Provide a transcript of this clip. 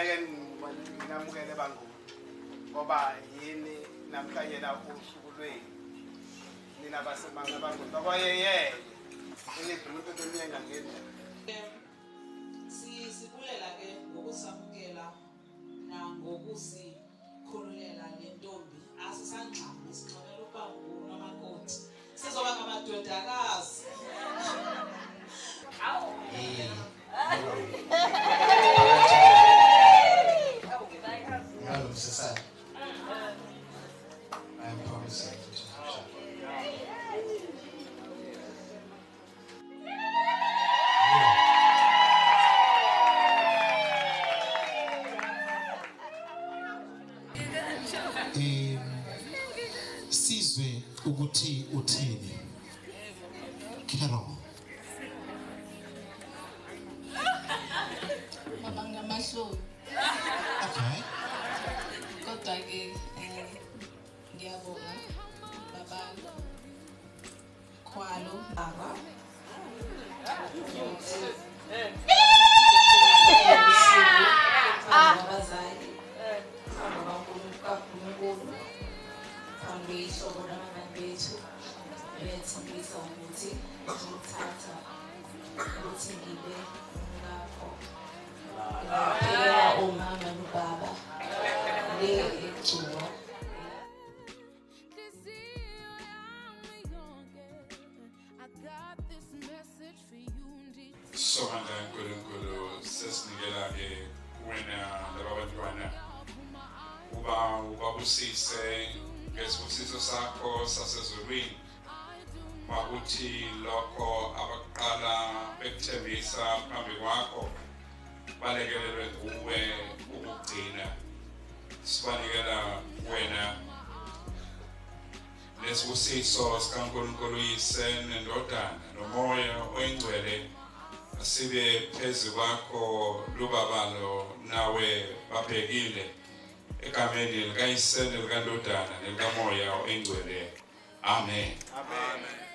ngeke nginamukele bangu ngoba yini namhlanje la usuku lwenu nina basemanga bangu ngoba yeye umuntu leminyaka ngene sibulela ke ngokusamukela na ngokusikhululela le ntombi asisangxama isixolelo ubangu nomakoti sizoba ngamadodakazi awu I am promising to sizwe ukuthi uthini Carol mabanga mahloni okay kodwa ke ngiyabonga baba Khwalo baba abazali kakhulu phambiso bonabantwana bethu bethembisa ukuthi ngithatha ukuthi ngibe ngakho ngiyabheka umama nobaba le egcuwa Sohanda nkulunkulu sesinikela ke wena labantwana ubabusise ngesibusiso sakho sasezulwini makuthi lokho abaqala bekuthembisa phambi kwakho balekelelwe kuwe ukugcina sibanikela wena lesibusiso sikaNkulunkulu uyise nendodana nomoya oyingcwele asibe phezu kwakho lubabalo nawe babhekile egameni likayise nelikaNdodana nelikamoya oyingcwele amen amen